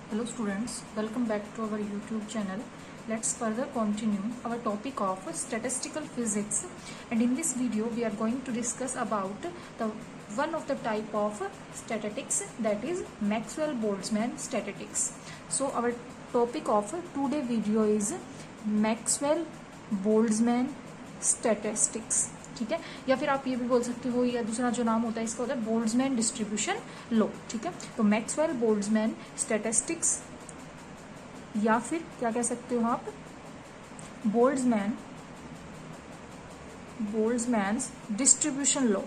Hello students, welcome back to our YouTube channel. Let's further continue our topic of statistical physics, and in this video we are going to discuss about the one of the type of statistics, that is Maxwell-Boltzmann statistics. So our topic of today video is Maxwell-Boltzmann statistics. ठीक है, या फिर आप ये भी बोल सकते हो, या दूसरा जो नाम होता है इसका होता है बोल्ट्जमैन डिस्ट्रीब्यूशन लॉ. ठीक है, तो मैक्सवेल बोल्ट्जमैन स्टैटिस्टिक्स, या फिर क्या कह सकते हो आप, बोल्ट्जमैन डिस्ट्रीब्यूशन लॉ.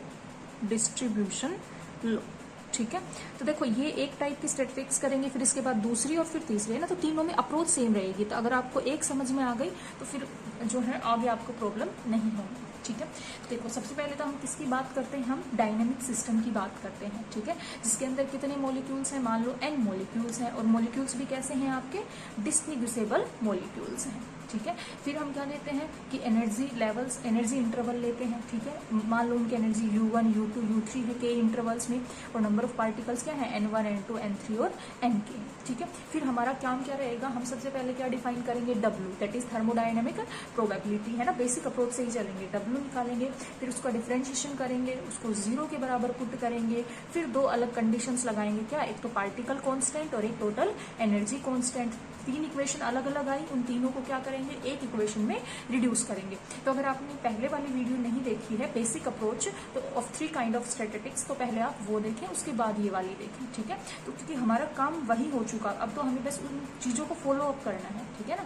ठीक है, तो देखो ये एक टाइप की स्टैटिस्टिक्स करेंगे, फिर इसके बाद दूसरी और फिर तीसरी, है ना. तो तीनों में अप्रोच सेम रहेगी. तो अगर आपको एक समझ में आ गई तो फिर जो है आगे आपको प्रॉब्लम नहीं होगी. ठीक है, देखो सबसे पहले तो हम किसकी बात करते हैं, हम डायनेमिक सिस्टम की बात करते हैं. ठीक है, जिसके अंदर कितने मॉलिक्यूल्स हैं, मान लो n मॉलिक्यूल्स हैं, और मॉलिक्यूल्स भी कैसे हैं आपके, डिस्टिंग्विशेबल मॉलिक्यूल्स हैं. ठीक है, फिर हम क्या लेते हैं कि एनर्जी लेवल्स, एनर्जी इंटरवल लेते हैं. ठीक है, मान लो उनकी एनर्जी U1, U2, U3 है के इंटरवल्स में, और नंबर ऑफ पार्टिकल्स क्या है, N1, N2, N3 और Nk. ठीक है, फिर हमारा काम क्या रहेगा, हम सबसे पहले क्या डिफाइन करेंगे, W, that is thermodynamic probability, है ना. बेसिक अप्रोच से ही चलेंगे, W निकालेंगे, फिर उसका डिफरेंशिएशन करेंगे, उसको 0 के बराबर पुट करेंगे, फिर दो अलग कंडीशंस लगाएंगे, क्या, एक तो पार्टिकल कांस्टेंट और एक टोटल एनर्जी कांस्टेंट. तीन इक्वेशन अलग अलग आई, उन तीनों को क्या करेंगे, एक इक्वेशन में रिड्यूस करेंगे. तो अगर आपने पहले वाली वीडियो नहीं देखी है, बेसिक अप्रोच तो ऑफ 3 काइंड ऑफ स्टैटिस्टिक्स, तो पहले आप वो देखें, उसके बाद ये वाली देखें. ठीक है, तो क्योंकि हमारा काम वही हो चुका, अब तो हमें बस उन चीजों को फॉलो अप करना है. ठीक है ना,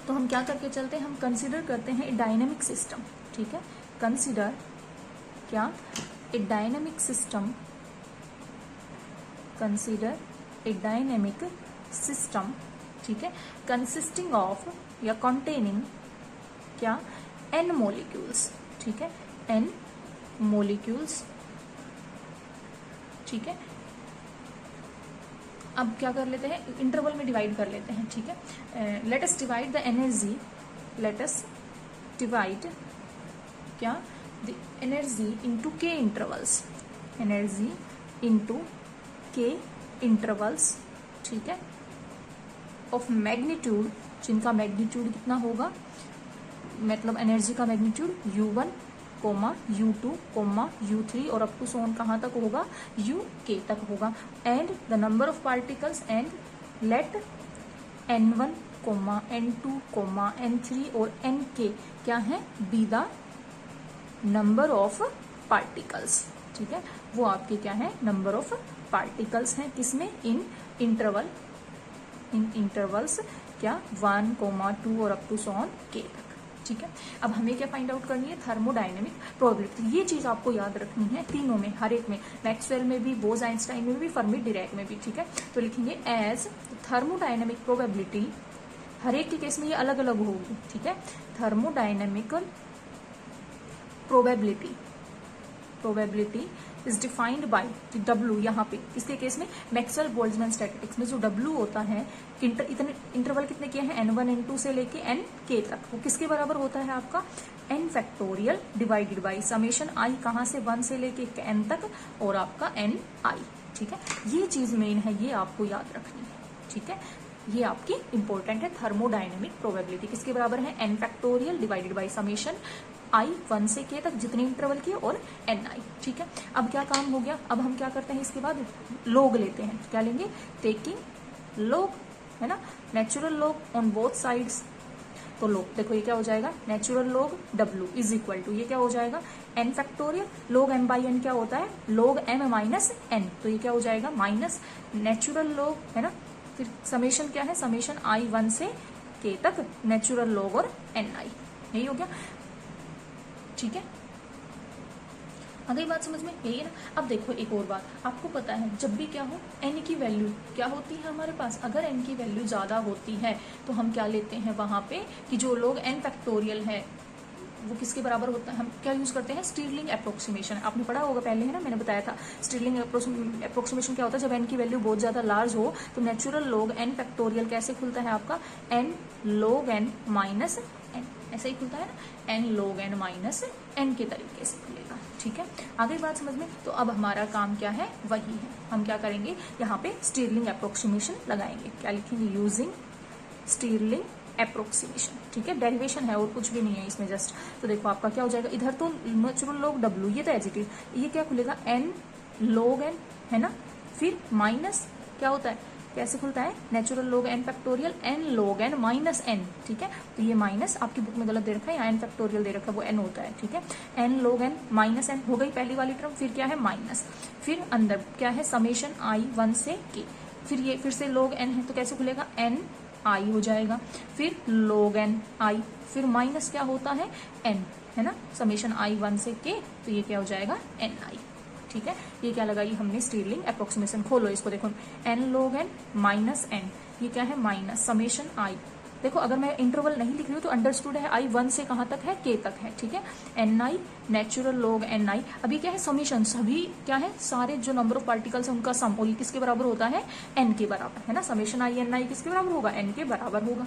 तो हम क्या करके चलते हैं, हम कंसिडर करते हैं ए डायनेमिक सिस्टम. ठीक है, कंसिडर क्या, a dynamic system, consider a dynamic system. ठीक है, कंसिस्टिंग ऑफ या कंटेनिंग क्या, n मॉलिक्यूल्स. ठीक है, n मॉलिक्यूल्स. ठीक है, अब क्या कर लेते हैं, इंटरवल में डिवाइड कर लेते हैं. ठीक है, let us divide the energy, let us divide क्या, the energy into k intervals, energy into k intervals. ठीक है, ऑफ मैग्नीट्यूड, जिनका मैग्नीट्यूड कितना होगा, मतलब एनर्जी का मैग्नीट्यूड U1, U2, U3 और अप टू सोन कहाँ तक होगा, UK तक होगा. And the number of particles, and let N1, N2, N3 और Nk क्या है, be the number of particles. ठीक है, वो आपके क्या है, नंबर ऑफ पार्टिकल्स हैं, किसमें, इन इंटरवल, इन इंटरवल्स क्या, 1, 2 और अप टू सॉन k तक. ठीक है, अब हमें क्या फाइंड आउट करनी है, थर्मोडायनेमिक प्रोबेबिलिटी. ये चीज आपको याद रखनी है तीनों में, हर एक में, मैक्सवेल में भी, बोज आइंस्टाइन में भी, फर्मी डिरैक में भी. ठीक है, तो लिखेंगे एज थर्मोडायनेमिक प्रोबेबिलिटी, हर एक के केस में ये अलग अलग होगी. ठीक है, thermodynamic probability is defined by W. यहाँ पे इसके केस में मैक्सवेल बोल्ट्जमैन स्टैटिस्टिक्स में जो W होता है, इतने इंटरवल कितने किए हैं, N1, N2 से लेके Nk तक, वो किसके बराबर होता है आपका, n factorial divided by summation i, कहाँ से, 1 से लेके n तक, और आपका Ni. ठीक है, ये चीज मेन है, ये आपको याद रखनी है. ठीक है, ये आपकी इंपॉर्टेंट है. थर्मोडायनेमिक प्रोबेबिलिटी किसके बराबर है, n factorial divided by summation i 1 से k तक, जितने इंटरवल की, और Ni. ठीक है, अब क्या काम हो गया, अब हम क्या करते हैं, इसके बाद लॉग लेते हैं. क्या लेंगे, टेकिंग लॉग, है ना, natural log on both sides. तो लॉग देखो ये क्या हो जाएगा, natural log W is equal to, ये क्या हो जाएगा, n factorial, log m by n क्या होता है, लॉग m माइनस n, तो ये क्या हो जाएगा, माइनस नेचुरल लॉग, है ना. फिर समेशन क्या है, समेशन i 1 से k तक, नेचुरल लॉग और Ni. यही हो गया. ठीक है, आ गई बात समझ में, यही है ना. अब देखो एक और बात, आपको पता है जब भी क्या हो, n की वैल्यू क्या होती है हमारे पास, अगर n की वैल्यू ज्यादा होती है तो हम क्या लेते हैं वहां पे, कि जो लोग n फैक्टोरियल है वो किसके बराबर होता है, हम क्या यूज करते हैं, स्टिरलिंग अप्रोक्सीमेशन. आपने पढ़ा होगा पहले, है ना, मैंने बताया था. स्टिरलिंग अप्रोक्सीमेशन क्या होता है, जब n की वैल्यू बहुत ज्यादा लार्ज हो तो नेचुरल लॉग n फैक्टोरियल कैसे खुलता है आपका, n log n minus n, ऐसा ही खुलता है ना, n log n minus n के तरीके से खुलेगा. ठीक है, आ गई बात समझ में। तो अब हमारा काम क्या है, वही है, हम क्या करेंगे यहाँ पे स्टिरलिंग अप्रोक्सीमेशन लगाएंगे। क्या लिखेंगे, यूजिंग स्टिरलिंग अप्रोक्सीमेशन। ठीक है, डेरिवेशन है और कुछ भी नहीं है इसमें जस्ट। तो देखो आपका क्या हो जाएगा, इधर तो नेचुरल लॉग W, ये तो एज इट इज, ये क्या खुलेगा n log n, है ना, फिर माइनस क्या होता है, कैसे खुलता है, natural log n factorial n log n minus n। ठीक है, तो ये माइनस आपकी बुक में गलत दे रखा है, यहाँ n फैक्टोरियल दे रखा है, वो n होता है। ठीक है, n log n minus n हो गई पहली वाली टर्म, फिर क्या है माइनस, फिर अंदर क्या है समेशन i 1 से k, फिर ये फिर से log n है तो कैसे खुलेगा, n i हो जाएगा, फिर log n i, फिर माइनस क्या होता है n, है ना, समेशन i 1 से k, तो ये क्या हो जाएगा n i। ठीक है, ये क्या लगाई हमने स्टिरलिंग अप्रोक्सीमेशन। खोलो इसको, देखो n log n minus n, ये क्या है माइनस समेशन i। देखो अगर मैं इंटरवल नहीं लिख रही हूँ तो अंडरस्टूड है i 1 से कहाँ तक है, k तक है। ठीक है, n i natural log n i, अभी क्या है समेशन, सभी क्या है सारे जो नंबर ऑफ पार्टिकल्स है उनका सम, और ये किसके बराबर होता है, n के बराबर, है ना, समेशन i n i किसके बराबर होगा, n के बराबर होगा,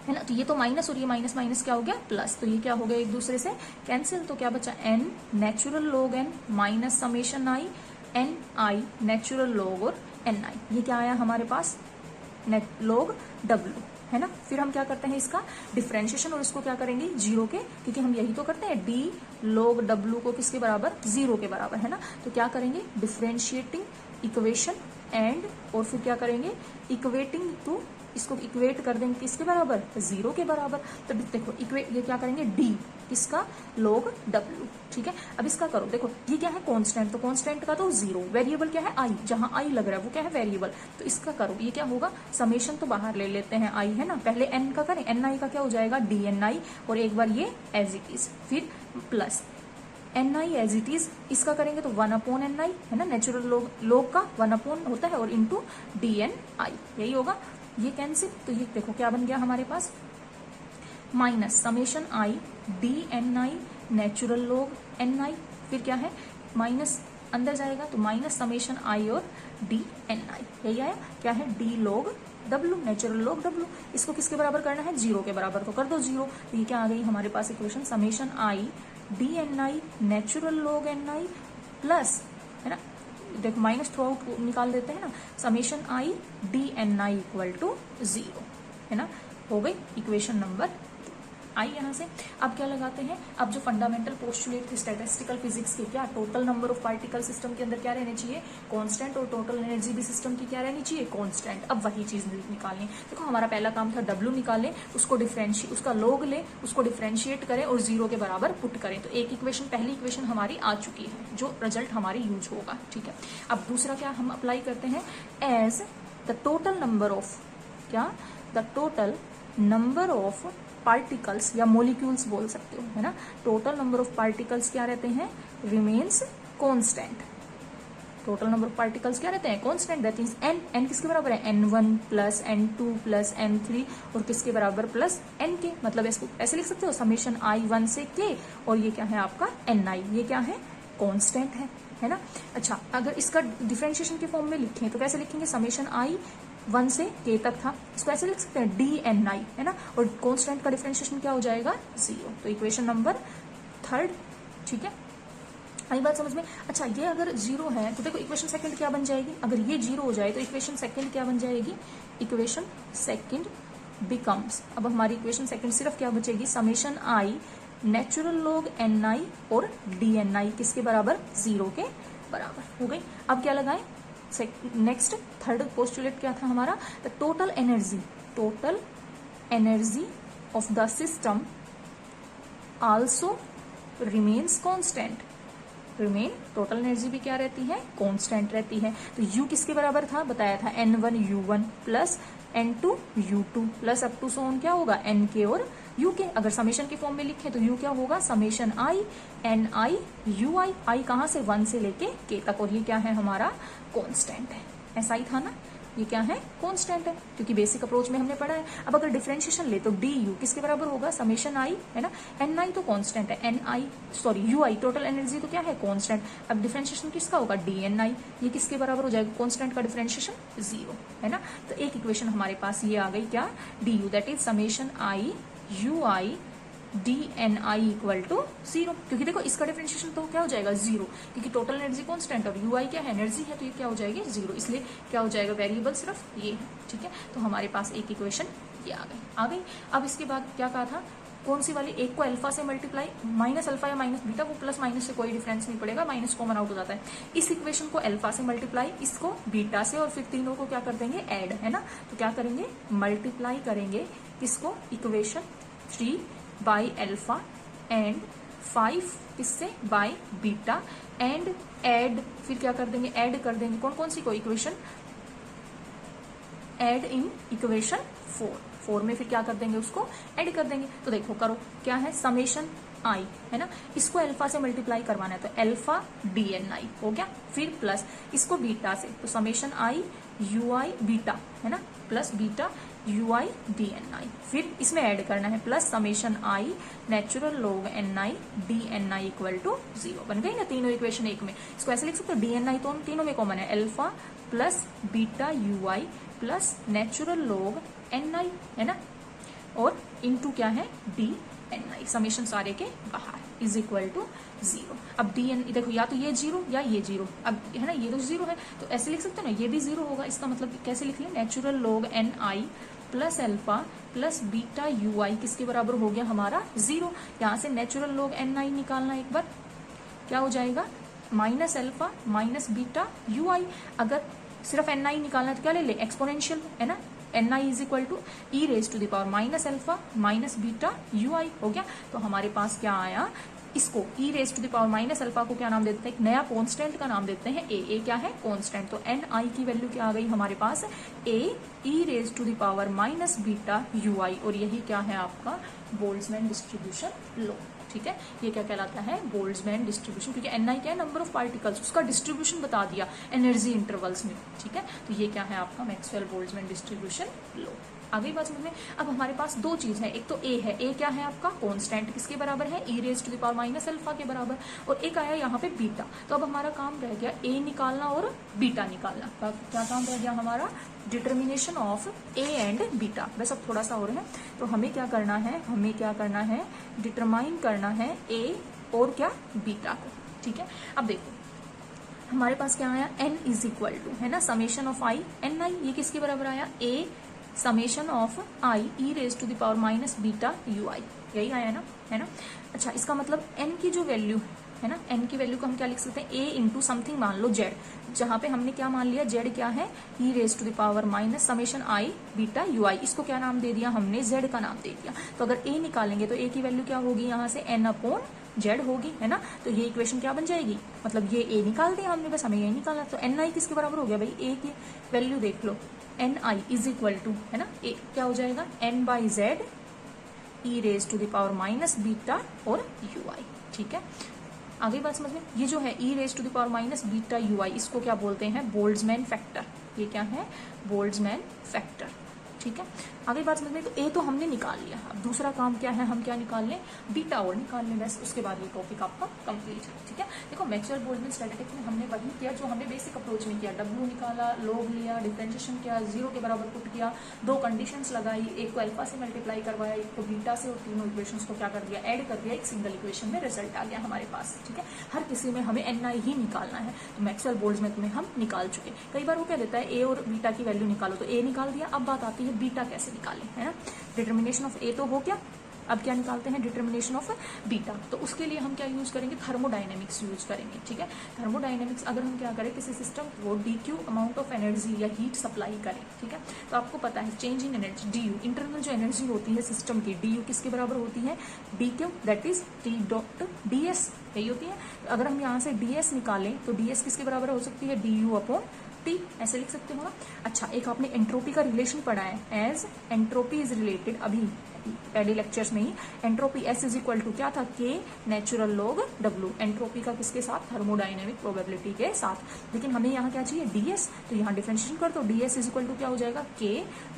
है ना। तो ये तो माइनस और ये माइनस माइनस क्या हो गया प्लस, तो ये क्या हो गया एक दूसरे से कैंसिल, तो क्या बचा n natural log n minus summation i n i natural log और n i, ये क्या आया हमारे पास नेट लॉग W, है ना। फिर हम क्या करते हैं इसका डिफरेंशिएशन, और इसको क्या करेंगे जीरो के, क्योंकि हम यही तो करते हैं, d log W को किसके बराबर, जीरो के बराबर, है ना। तो क्या करेंगे डिफरेंशिएटिंग इक्वेशन एंड, और फिर क्या करेंगे इक्वेटिंग टू, इसको इक्वेट कर देंगे किसके बराबर, जीरो के बराबर। तो देखो इक्वेट, ये क्या करेंगे d किसका log W। ठीक है, अब इसका करो, देखो ये क्या है कांस्टेंट, तो कांस्टेंट का तो जीरो, वेरिएबल क्या है i, जहां i लग रहा है वो क्या है वेरिएबल, तो इसका करो, ये क्या होगा समेशन तो बाहर ले लेते हैं i, है ना, पहले n का करें, n i का क्या हो जाएगा dni, और एक बार ये एज इट इज, फिर plus N I as it is, इसका करेंगे तो 1 अपॉन एन आई, है ना, नेचुरल लॉग का 1 अपॉन होता है, और इंटू डी एन आई, यही होगा, ये कैंसिल, तो ये देखो क्या बन गया हमारे पास minus summation I D N I natural log N I, फिर क्या है माइनस अंदर जाएगा तो माइनस समेशन आई और डी एन आई, यही आया, क्या है D log W natural log W, इसको किसके बराबर करना है, जीरो के बराबर, तो कर दो जीरो, तो ये क्या आ गई हमारे पास equation summation I D N I natural log N I plus, है ना, देखो माइनस थ्रू आउट निकाल देते हैं ना, summation I D N I equal to zero, है ना, हो गई इक्वेशन नंबर आई। यहाँ से अब क्या लगाते हैं, अब जो फंडामेंटल पोस्टुलेट थे स्टैटिस्टिकल फिजिक्स के, क्या total number of particle system के अंदर क्या रहने चाहिए कांस्टेंट, और टोटल एनर्जी भी सिस्टम की क्या रहनी चाहिए कांस्टेंट। अब वही चीज निकालनी, देखो हमारा पहला काम था W निकालें, उसको डिफरेंशिएट, उसका लॉग ले, उसको डिफरेंशिएट करें और जीरो के बराबर पुट करें, तो एक इक्वेशन पहली इक्वेशन हमारी आ चुकी है, जो रिजल्ट हमारी यूज होगा। ठीक है, अब दूसरा क्या हम अप्लाई करते हैं, as the total number of, क्या the total number of particles या मोलिक्यूल्स बोल सकते हो, है ना, टोटल नंबर ऑफ पार्टिकल्स क्या रहते हैं remains constant, total number of particles क्या रहते हैं कांस्टेंट, दैट मींस n किसके बराबर है n1 plus n2 plus n3 और किसके बराबर प्लस nk, मतलब इसको ऐसे लिख सकते हो समेशन i1 से k, और ये क्या है आपका ni, ये क्या है कांस्टेंट है ना। अच्छा, अगर इसका डिफरेंशिएशन के फॉर्म में लिखें तो कैसे लिखेंगे, समेशन i 1 से k तक था, इसको ऐसे लिख सकते हैं डी एन आई, है ना, और कांस्टेंट का डिफरेंशिएशन क्या हो जाएगा जीरो, तो इक्वेशन नंबर थर्ड। ठीक है, आई बात समझ में। अच्छा, ये अगर जीरो है तो देखो इक्वेशन सेकंड क्या बन जाएगी, अगर ये जीरो हो जाए तो इक्वेशन सेकंड क्या बन जाएगी, इक्वेशन सेकंड बिकम्स, अब हमारी इक्वेशन सेकंड सिर्फ क्या बचेगी, summation I natural log N आई और डी एन आई किसके बराबर, जीरो के बराबर हो गई। अब क्या लगाए, नेक्स्ट थर्ड पोस्टुलेट क्या था हमारा, the total energy of the system also remains constant, remain total energy भी क्या रहती है कांस्टेंट रहती है, तो U किसके बराबर था बताया था N1 U1 plus N2 U2 plus up to so on क्या होगा NK और UK, अगर समेशन के फॉर्म में लिखे तो U क्या होगा summation I NI UI, I कहाँ से 1 से लेके K तक, और ये क्या है हमारा कांस्टेंट है, ऐसा ही था ना, ये क्या है कांस्टेंट है, क्योंकि बेसिक अप्रोच में हमने पढ़ा है। अब अगर डिफरेंशिएशन ले तो DU किसके बराबर होगा समेशन I, है ना, NI तो कांस्टेंट है, UI टोटल एनर्जी तो क्या है कांस्टेंट, अब डिफरेंशिएशन किसका होगा DNI, ये किसके बराबर हो जाएगा कांस्टेंट का डिफरेंशिएशन जीरो, है ना, तो एक इक्वेशन हमारे पास ये आ गई क्या DU, that is summation I UI D N I equal to 0, क्योंकि देखो इसका डिफरेंशिएशन तो क्या हो जाएगा 0, क्योंकि टोटल एनर्जी कांस्टेंट है, यू आई क्या है एनर्जी है, तो ये क्या हो जाएगी 0, इसलिए क्या हो जाएगा वेरिएबल सिर्फ ये है। ठीक है, तो हमारे पास एक इक्वेशन ये आ गई। अब इसके बाद क्या कहा था, कौन सी वाली, एक को अल्फा से मल्टीप्लाई, माइनस अल्फा या माइनस बीटा, वो प्लस माइनस से कोई डिफरेंस नहीं पड़ेगा, माइनस कॉमन आउट हो जाता है। इस इक्वेशन को अल्फा से मल्टीप्लाई, इसको बीटा से, और फिर तीनों को क्या कर देंगे ऐड, है ना। तो क्या करेंगे मल्टीप्लाई करेंगे किसको, इक्वेशन 3 बाई अल्फा एंड 5 किससे बाई बीटा, एंड ऐड, फिर क्या कर देंगे ऐड कर देंगे कौन कौन सी को, इक्वेशन ऐड इन इक्वेशन 4 में फिर क्या कर देंगे उसको ऐड कर देंगे। तो देखो करो क्या है, समेशन आई है ना, इसको अल्फा से मल्टीप्लाई करवाना है तो अल्फा डी एन आई हो गया, फिर प्लस इसको बीटा से, तो summation I U I beta है ना, plus beta U I D N I, फिर इसमें ऐड करना है plus summation I natural log N I D N I equal to 0। बन गई ना तीनों इक्वेशन एक में। इसको ऐसे लिख सकते हो, डी एन आई तो तीनों में कॉमन है, alpha plus beta U I plus natural log N I है ना, और इनटू क्या है डी एन आई, समेशन सारे के बाहर इज इक्वल टू 0। अब डी एन देखो या तो ये 0 या ये 0, अब है ना ये तो 0 है, तो ऐसे लिख सकते हो ना, ये भी 0 होगा। इसका मतलब कैसे लिख लें, natural log N I plus alpha plus beta U I किसके बराबर हो गया हमारा 0। यहाँ से नेचुरल लॉग एन आई निकालना एक बार, क्या हो जाएगा minus alpha minus beta U I. अगर सिर्फ एन आई निकालना है तो क्या ले ले एक्सपोनेंशियल है ना, N I is equal to E raise to the power minus alpha minus beta U I हो गया। तो हमारे पास क्या आया, इसको E raise to the power minus alpha को क्या नाम देते हैं, एक नया कांस्टेंट का नाम देते हैं ए क्या है कांस्टेंट। तो एन आई की वैल्यू क्या आ गई हमारे पास A E raise to the power minus beta U I, और यही क्या है आपका बोल्ट्जमैन डिस्ट्रीब्यूशन लॉ। ठीक है, ये क्या कहलाता है बोल्ट्जमैन डिस्ट्रीब्यूशन, क्योंकि एन आई क्या है नंबर ऑफ पार्टिकल्स, उसका डिस्ट्रीब्यूशन बता दिया एनर्जी इंटरवल्स में। ठीक है, तो ये क्या है आपका मैक्सवेल बोल्ट्जमैन डिस्ट्रीब्यूशन लॉ। आगे बात समझ में। अब हमारे पास दो चीज है, एक तो ए है, ए क्या है आपका कांस्टेंट, किसके बराबर है E raise to the power minus alpha के बराबर, और एक आया यहाँ पे बीटा। तो अब हमारा काम रह गया ए निकालना और बीटा निकालना। क्या काम रह गया हमारा, determination of A and beta. बस अब थोड़ा सा और है, तो हमें क्या करना है डिटरमाइन करना है ए और क्या बीटा को। ठीक है, अब देखो हमारे पास क्या आया n इज इक्वल टू है ना summation of I N I, ये किसके बराबर आया A summation of I E raise to the power minus beta U I, यही आया ना, है ना। अच्छा, इसका मतलब n की जो वैल्यू है ना, n की वैल्यू को हम क्या लिख सकते हैं a इंटू समथिंग मान लो z, जहां पे हमने क्या मान लिया z क्या है E raise to the power minus summation I beta U I, इसको क्या नाम दे दिया हमने z का नाम दे दिया। तो अगर a निकालेंगे तो a की वैल्यू क्या होगी यहाँ से n अपॉन z होगी, है ना। तो ये इक्वेशन क्या बन जाएगी, मतलब ये a निकाल दिया हमने, बस हमें ये निकालना। तो n आई किसके बराबर हो गया भाई, a की वैल्यू देख लो, N I is equal to है ना ए क्या हो जाएगा n by Z E raise to the power minus beta और यू आई। ठीक है, आगे बात समझ में। ये जो है E raise to the power minus beta U I, इसको क्या बोलते हैं बोल्ट्जमैन फैक्टर। ये क्या है बोल्ट्जमैन फैक्टर। ठीक है, आगे बात समझ में। तो ए तो हमने निकाल लिया, अब दूसरा काम क्या है, हम क्या निकाल लें बीटा और निकाल लें, बस उसके बाद ये टॉपिक आपका कंप्लीट है। ठीक है, देखो मैक्सवेल बोल्ट्जमैन स्टैटिस्टिक्स में हमने वही किया जो हमने बेसिक अप्रोच में किया, डब्ल्यू निकाला, लॉग लिया, डिफरेंशिएशन किया, 0 के बराबर पुट किया, दो कंडीशंस लगाई, एक को अल्फा से मल्टीप्लाई करवाया, एक को बीटा से, और तीनों इक्वेशंस को क्या कर दिया ऐड कर दिया, एक सिंगल इक्वेशन में रिजल्ट आ गया हमारे पास। ठीक है, हर किसी में हमें एन आई ही निकालना है, तो मैक्सवेल बोल्ट्जमैन में हम निकाल चुके। कई बार वो क्या देता है ए और बीटा की वैल्यू निकालो, तो ए निकाल दिया। अब बात आती है बीटा कैसे निकालें, है ना। डिटर्मिनेशन ऑफ ए तो हो गया, अब क्या निकालते हैं डिटर्मिनेशन ऑफ बीटा। तो उसके लिए हम क्या यूज करेंगे, थर्मोडायनेमिक्स यूज करेंगे। ठीक है, थर्मोडायनेमिक्स अगर हम क्या करें किसी सिस्टम को डीक्यू अमाउंट ऑफ एनर्जी या हीट सप्लाई करें, ठीक है, तो आपको पता है change in energy D you, internal जो एनर्जी होती है सिस्टम की, डी यू किसके बराबर होती है D Q, that is T dot D S, यही होती है। अगर हम यहाँ से डी एस निकालें तो डी एस किसके बराबर हो सकती है डी यू अपॉन टी, ऐसे लिख सकते हो ना। अच्छा, एक आपने एंट्रोपी का रिलेशन पढ़ा है, एज एंट्रोपी इज रिलेटेड, अभी पहले लेक्चर्स में ही entropy S is equal to क्या था के नेचुरल लॉग डब्ल्यू, एंट्रोपी का किसके साथ थर्मोडायनेमिक प्रोबेबिलिटी के साथ। लेकिन हमें यहाँ क्या चाहिए डीएस, तो यहाँ डिफरेंशिएशन कर दो, डीएस इज इक्वल टू क्या हो जाएगा के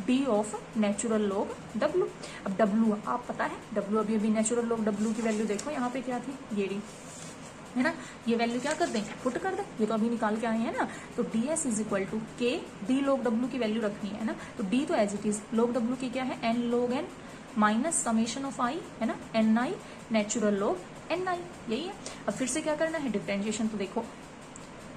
D of natural log W. अब डब्ल्यू आप पता है डब्ल्यू, अभी अभी नेचुरल लॉग डब्ल्यू की वैल्यू देखो यहाँ पे क्या थी, ये डी है ना, ये वैल्यू क्या कर दें पुट कर दें, ये तो अभी निकाल के आए हैं ना। तो D S is equal to K D log W की वैल्यू रखनी है ना, तो डी तो as it is, log W की क्या है N log N minus summation of I, है ना, N I natural log N I, यही है। अब फिर से क्या करना है, डिफरेंशिएशन। तो देखो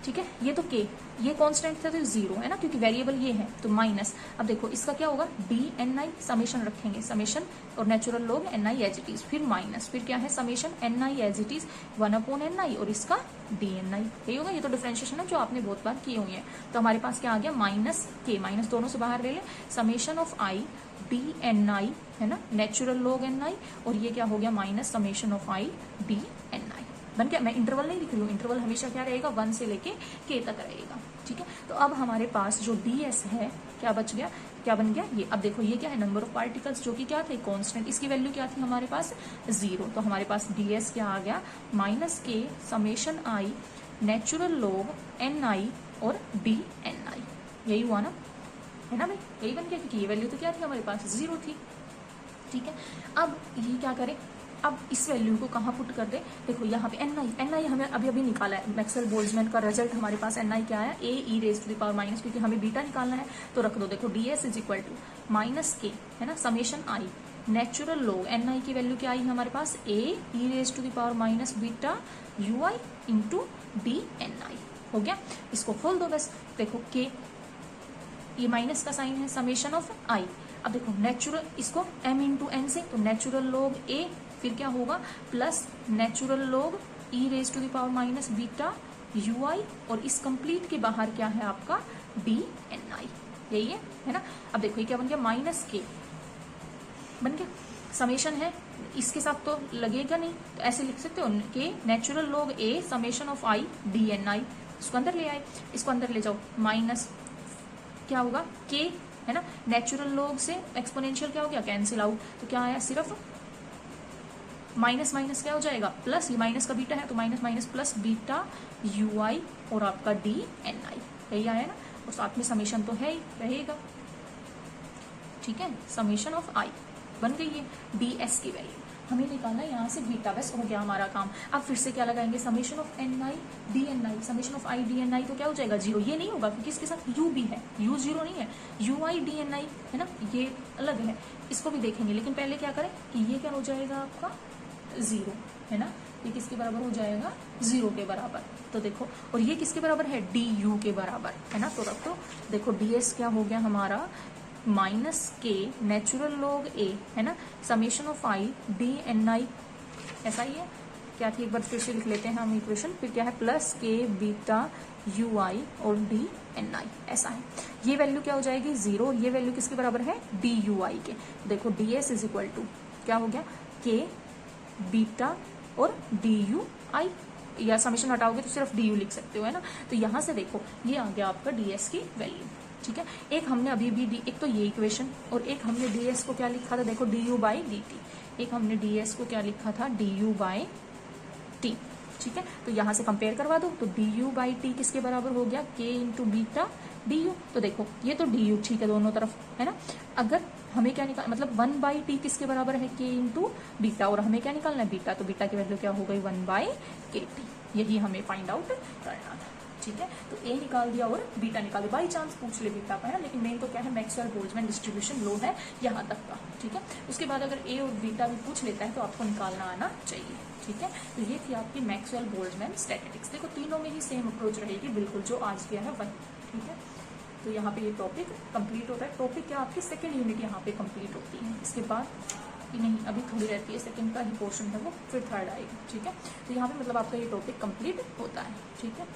ठीक है, ये तो के, ये कांस्टेंट था तो 0 है ना, क्योंकि वेरिएबल ये है, तो माइनस। अब देखो इसका क्या होगा, डी एन आई, समेशन रखेंगे, समेशन और natural log N I as it is, फिर माइनस, फिर क्या है summation N I as it is 1/n I और इसका डी एन आई, यही होगा। ये तो डिफरेंशिएशन है जो आपने बहुत बार किए हुए हैं। तो हमारे पास क्या आ गया, माइनस के, माइनस दोनों से बाहर ले ले, summation of I D N I, है ना, नेचुरल लॉग एन आई, और ये क्या हो गया, minus summation of I D N I बन गया। मैं इंटरवल नहीं लिख रही हूँ, इंटरवल हमेशा क्या रहेगा, 1 से लेके के तक रहेगा, ठीक है। तो अब हमारे पास जो ds है क्या बच गया, क्या बन गया ये। अब देखो ये क्या है, नंबर ऑफ पार्टिकल्स, जो कि क्या थे, कांस्टेंट, इसकी वैल्यू क्या थी हमारे पास 0। तो हमारे पास ds क्या आ गया, माइनस के summation I natural log N आई और डी एन आई, यही हुआ ना, है ना भाई, यही बन गया, क्योंकि ये वैल्यू तो क्या थी हमारे पास 0 थी, ठीक है। अब ये क्या करें, अब इस वैल्यू को कहाँ पुट कर दे, देखो यहाँ पे एन आई हमें अभी अभी निकाला है, मैक्सवेल बोल्ट्जमैन का रिजल्ट हमारे पास एन आई क्या आया, A E raise to the power minus, क्योंकि हमें बीटा निकालना है तो रख दो। देखो ds is equal to minus K, है ना, summation I natural log N I की वैल्यू क्या आई हमारे पास, A E raise to the power minus beta U I into D N I, हो गया। इसको खोल दो बस, देखो के, ये माइनस का साइन है, समेशन ऑफ आई। अब देखो नेचुरल, इसको m इंटू एन से, तो नेचुरल लॉग ए, फिर क्या होगा plus natural log E raise to the power minus beta U I, और इस कंप्लीट के बाहर क्या है आपका डी एन आई, यही है ना। अब देखो ये क्या बन गया, माइनस के बन गया, समेशन है, इसके साथ तो लगेगा नहीं, तो ऐसे लिख सकते हो कि natural log A summation of I D N I, इसको अंदर ले आए, इसको अंदर ले जाओ, माइनस क्या होगा के, है ना, नेचुरल लॉग से एक्सपोनेंशियल क्या हो गया, कैंसिल आउट, तो क्या आया, सिर्फ माइनस माइनस क्या हो जाएगा प्लस, ये माइनस का बीटा है तो minus minus plus beta U I और आपका डी एन आई, यही आया ना, और साथ में समेशन तो है ही रहेगा, ठीक है। समेशन ऑफ आई बन गई है, डी एस की वैल्यू हमें निकालना है यहाँ से बीटा, बस हो गया हमारा काम। अब फिर से क्या लगाएंगे, summation of N I D N I, summation of I D N I, तो क्या हो जाएगा 0, ये नहीं होगा क्योंकि इसके साथ u भी है, u 0 नहीं है, you I D N I, है ना, ये अलग है, इसको भी देखेंगे, लेकिन पहले क्या करें कि ये क्या हो जाएगा आपका 0, है ना, ये किसके बराबर हो जाएगा 0 के बराबर, तो देखो, और ये किसके बराबर है, डी यू के बराबर, है ना, तो रखो, देखो डी एस क्या हो गया हमारा, माइनस के नेचुरल लॉग ए, है ना, summation of I D N I, ऐसा ही है, क्या थी एक बार फिर से लिख लेते हैं हम इक्वेशन, फिर क्या है प्लस के बीटा यू आई और डी एन आई, ऐसा है। ये वैल्यू क्या हो जाएगी 0, ये वैल्यू किसके बराबर है, डी यू आई के। देखो D S is equal to क्या हो गया, के बीटा और डी यू आई, या समेशन हटाओगे तो सिर्फ डी यू लिख सकते हो, है ना। तो यहां से देखो ये आ गया आपका डी एस की वैल्यू, ठीक है। एक हमने अभी भी एक तो ये इक्वेशन, और एक हमने डी एस को क्या लिखा था, देखो D you by D T, एक हमने डी एस को क्या लिखा था, डी यू बाई टी, ठीक है। तो यहां से कंपेयर करवा दो, तो डी यू बाई टी किसके बराबर हो गया, के इंटू बीटा डी यू, तो देखो ये तो डी यू, ठीक है, दोनों तरफ, है ना। अगर हमें क्या निकाल, मतलब 1 बाई टी किसके बराबर है, के इंटू बीटा, और हमें क्या निकालना है बीटा, तो बीटा की वैल्यू क्या हो गई 1 बाई के टी, यही हमें फाइंड आउट करना था, ठीक है। तो ए निकाल दिया और बीटा निकाल दिया, बाई चांस पूछ ले बीटा का, है ना, लेकिन मेन तो क्या है, मैक्सवेल बोल्ट्जमैन डिस्ट्रीब्यूशन लो है यहाँ तक का, ठीक है। उसके बाद अगर ए और बीटा भी पूछ लेता है तो आपको निकालना आना चाहिए, ठीक है। तो ये थी आपकी मैक्सवेल बोल्ट्जमैन स्टैटिस्टिक्स, देखो तीनों में ही सेम अप्रोच रहेगी बिल्कुल, जो आज किया है वही, ठीक है। तो यहाँ पे ये टॉपिक कंप्लीट होता है, टॉपिक क्या आपकी सेकेंड यूनिट यहाँ पे कंप्लीट होती है, इसके बाद नहीं अभी थोड़ी रहती है, सेकंड का ही पोर्शन है वो, फिर थर्ड आएगी, ठीक है। तो यहाँ पे मतलब आपका ये टॉपिक कंप्लीट होता है, ठीक है।